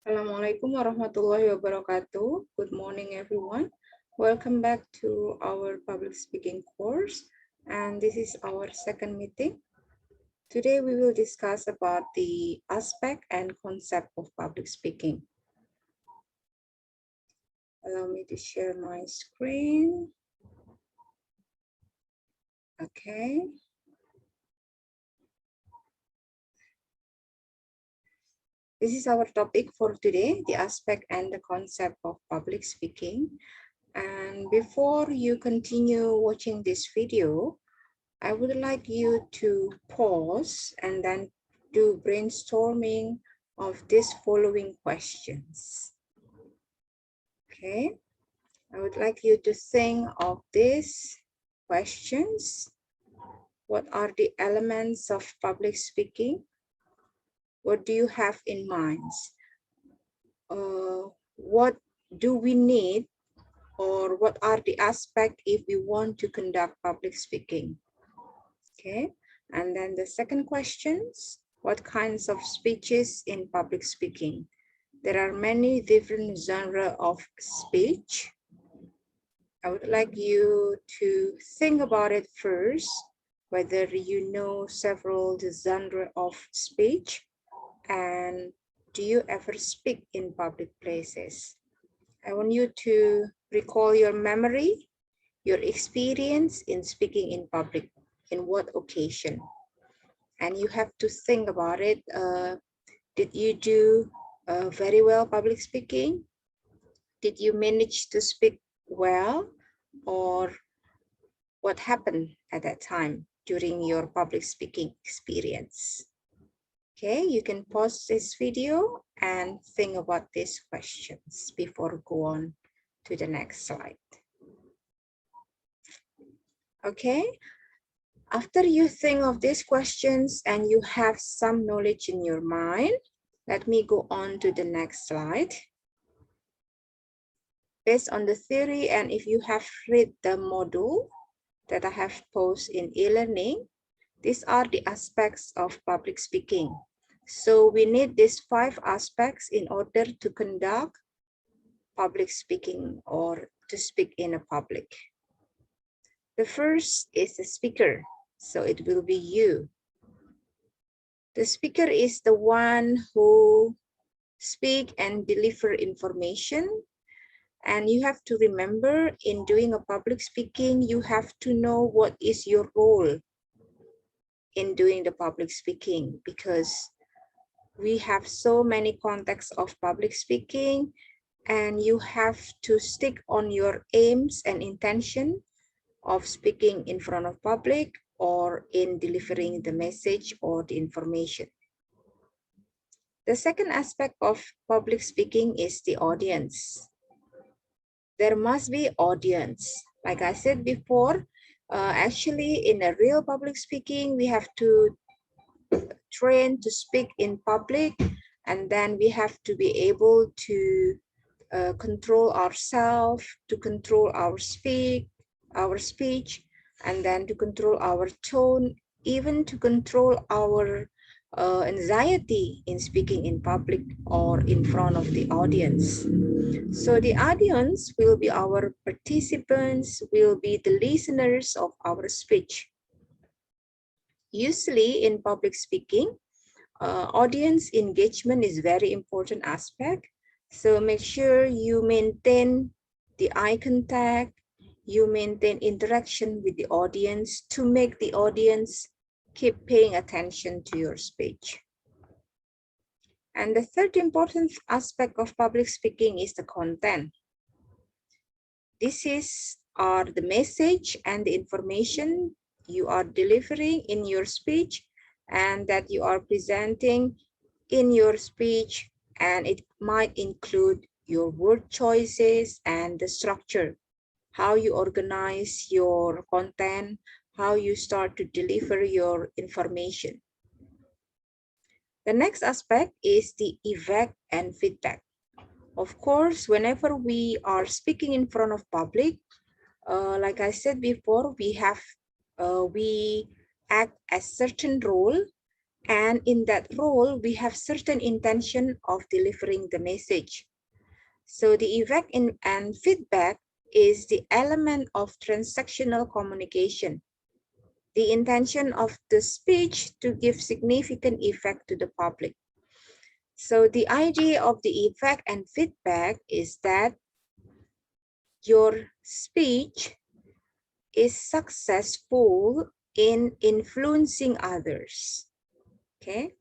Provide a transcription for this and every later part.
Assalamualaikum warahmatullahi wabarakatuh. Good morning, everyone. Welcome back to our public speaking course. And this is our second meeting. Today, we will discuss about the aspect and concept of public speaking. Allow me to share my screen. Okay. This is our topic for today, the aspect and the concept of public speaking. And before you continue watching this video, I would like you to pause and then do brainstorming of these following questions. Okay, I would like you to think of these questions. What are the elements of public speaking? What do you have in mind? What do we need, or what are the aspects if we want to conduct public speaking? Okay, and then the second questions, what kinds of speeches in public speaking? There are many different genres of speech. I would like you to think about it first, whether you know several genres of speech, and do you ever speak in public places? I want you to recall your memory, your experience in speaking in public, in what occasion? And you have to think about it. Did you do very well public speaking? Did you manage to speak well? Or what happened at that time during your public speaking experience? Okay, you can pause this video and think about these questions before go on to the next slide. Okay, after you think of these questions and you have some knowledge in your mind, let me go on to the next slide. Based on the theory, and if you have read the module that I have posted in e-learning, these are the aspects of public speaking. So we need these 5 aspects in order to conduct public speaking or to speak in a public. The first is the speaker, so it will be you. The speaker is the one who speak and deliver information. And you have to remember, in doing a public speaking, you have to know what is your role in doing the public speaking, because we have so many contexts of public speaking, and you have to stick on your aims and intention of speaking in front of public or in delivering the message or the information. The second aspect of public speaking is the audience. There must be audience. Like I said before, actually in a real public speaking, we have to train to speak in public, and then we have to be able to control ourselves, to control our speech, and then to control our tone, even to control our anxiety in speaking in public or in front of the audience. So the audience will be our participants, will be the listeners of our speech. Usually in public speaking, audience engagement is very important aspect. So make sure you maintain the eye contact, you maintain interaction with the audience to make the audience keep paying attention to your speech. And the third important aspect of public speaking is the content. This are the message and the information you are delivering in your speech and that you are presenting in your speech, and it might include your word choices and the structure, how you organize your content, how you start to deliver your information. The next aspect is the effect and feedback. Of course, whenever we are speaking in front of public, like I said before, we act a certain role, And in that role, we have certain intention of delivering the message. So the effect and feedback is the element of transactional communication. The intention of the speech to give significant effect to the public. So the idea of the effect and feedback is that your speech is successful in influencing others. Okay.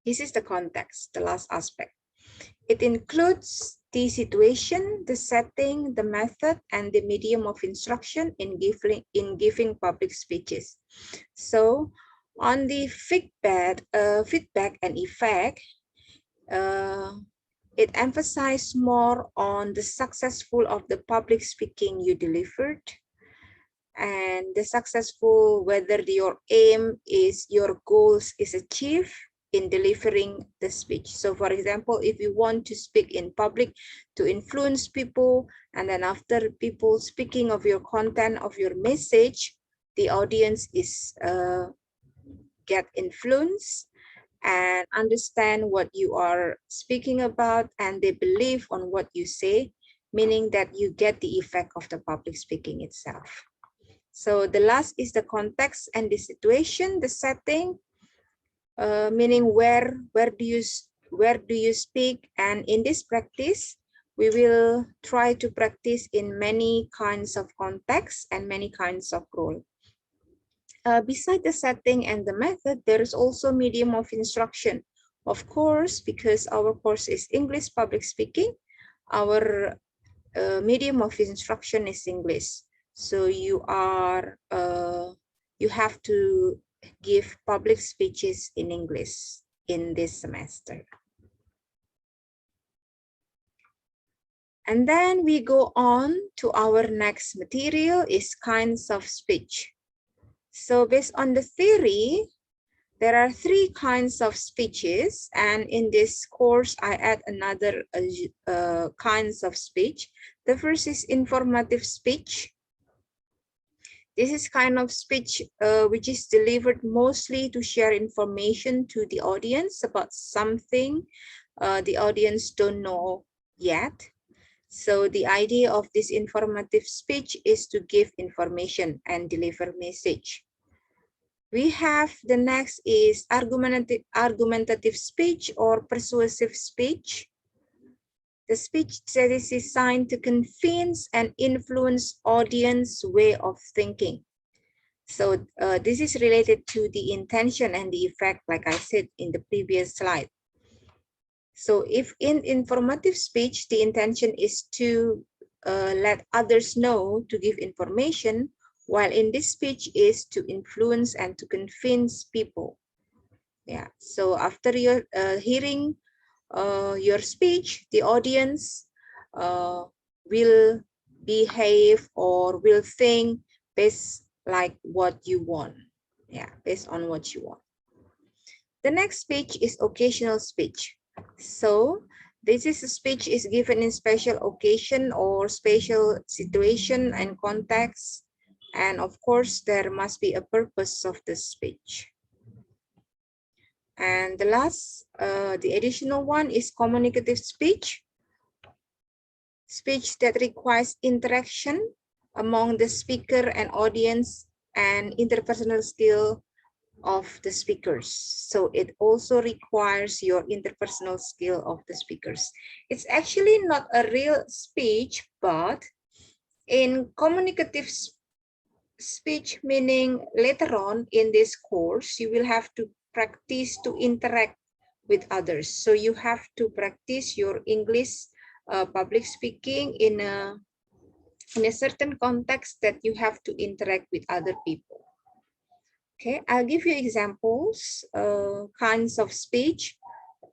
This is the context, the last aspect. It includes the situation, the setting, the method, and the medium of instruction in giving public speeches. So on the feedback and effect, it emphasizes more on the successful of the public speaking you delivered, and the successful whether your aim is your goals is achieved in delivering the speech. So for example, if you want to speak in public to influence people, and then after people speaking of your content of your message, the audience is get influenced and understand what you are speaking about, and they believe on what you say, meaning that you get the effect of the public speaking itself. So the last is the context and the situation, the setting, meaning where do you speak. And in this practice, we will try to practice in many kinds of contexts and many kinds of role. Beside the setting and the method, there is also medium of instruction. Of course, because our course is English public speaking, our medium of instruction is English. So you have to give public speeches in English in this semester. And then we go on to our next material is kinds of speech. So based on the theory, there are 3 kinds of speeches, and in this course, I add another kinds of speech. The first is informative speech. This is kind of speech which is delivered mostly to share information to the audience about something the audience don't know yet. So the idea of this informative speech is to give information and deliver message. We have the next is argumentative speech or persuasive speech. The speech that is designed to convince and influence audience way of thinking. So this is related to the intention and the effect, like I said in the previous slide. So if in informative speech, the intention is to let others know, to give information, while in this speech is to influence and to convince people. Yeah, so after your hearing your speech, the audience will behave or will think based like what you want. Yeah, based on what you want. The next speech is occasional speech. So this is a speech is given in special occasion or special situation and context. And of course, there must be a purpose of the speech. And the last, the additional one is communicative speech. Speech that requires interaction among the speaker and audience and interpersonal skill of the speakers. So it also requires your interpersonal skill of the speakers. It's actually not a real speech, but in communicative speech, meaning later on in this course, you will have to practice to interact with others. So you have to practice your English public speaking in a certain context that you have to interact with other people. Okay, I'll give you examples, kinds of speech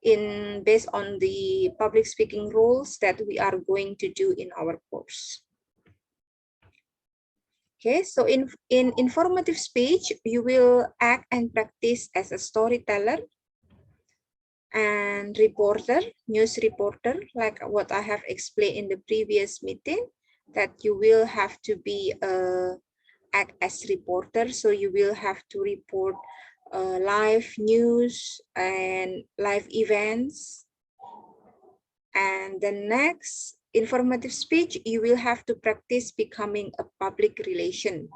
based on the public speaking rules that we are going to do in our course. Okay, so in informative speech, you will act and practice as a storyteller and reporter, news reporter, like what I have explained in the previous meeting, that you will have to be act as reporter. So you will have to report live news and live events. And the next, informative speech, you will have to practice becoming a public relation.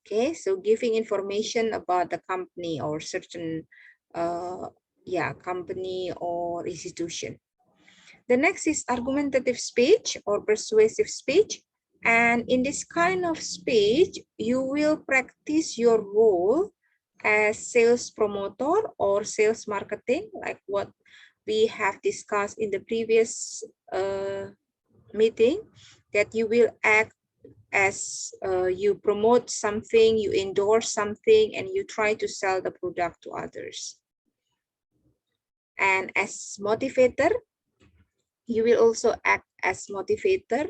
Okay, so giving information about the company or certain company or institution. The next is argumentative speech or persuasive speech. And in this kind of speech, you will practice your role as sales promoter or sales marketing, like what we have discussed in the previous meeting, that you will act as you promote something, you endorse something, and you try to sell the product to others. And as motivator, you will also act as motivator.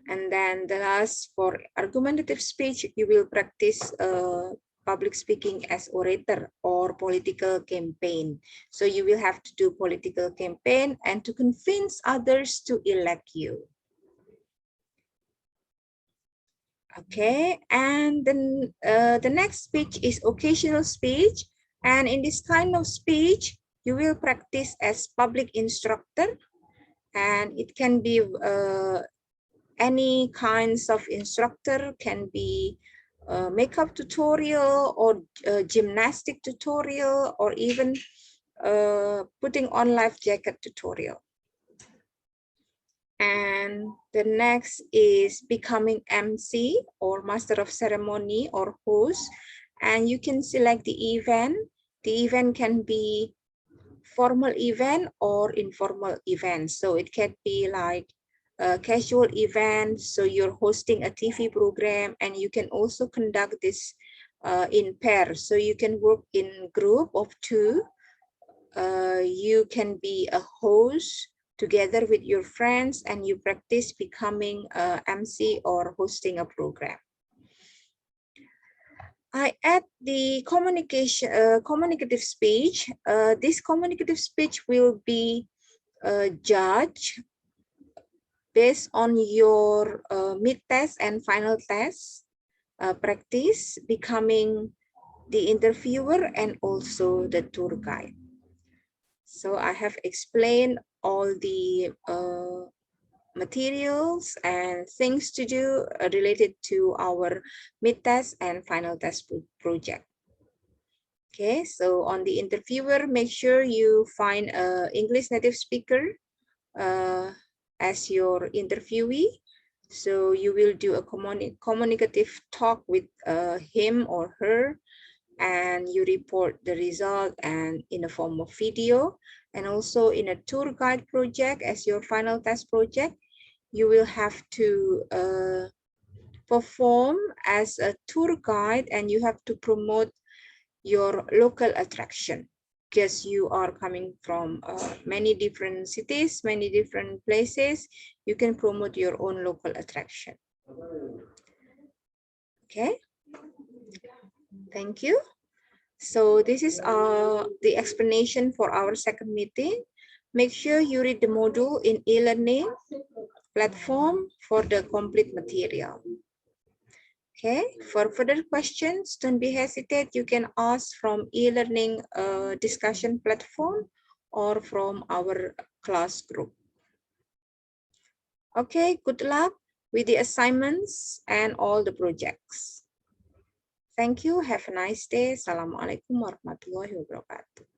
And then the last, for argumentative speech, you will practice public speaking as orator or political campaign. So you will have to do political campaign and to convince others to elect you. Okay, and then the next speech is occasional speech. And in this kind of speech, you will practice as public instructor. And it can be any kinds of instructor, can be makeup tutorial or gymnastic tutorial, or even putting on life jacket tutorial. And the next is becoming MC or master of ceremony or host. And you can select the event. The event can be formal event or informal event. So it can be like a casual event. So you're hosting a TV program, and you can also conduct this in pairs. So you can work in group of 2. You can be a host together with your friends, and you practice becoming a MC or hosting a program. I add the communicative speech. This communicative speech will be judged based on your mid-test and final test practice, becoming the interviewer and also the tour guide. So I have explained all the materials and things to do related to our mid-test and final test project. Okay, so on the interviewer, make sure you find an English native speaker as your interviewee. So you will do a communicative talk with him or her, and you report the result and in a form of video. And also in a tour guide project, as your final test project, you will have to perform as a tour guide, and you have to promote your local attraction, because you are coming from many different cities, many different places. You can promote your own local attraction. Okay, thank you. So this is the explanation for our second meeting. Make sure you read the module in e-learning platform for the complete material. Okay, for further questions, don't be hesitate. You can ask from e-learning discussion platform or from our class group. Okay, good luck with the assignments and all the projects. Thank you. Have a nice day. Assalamualaikum warahmatullahi wabarakatuh.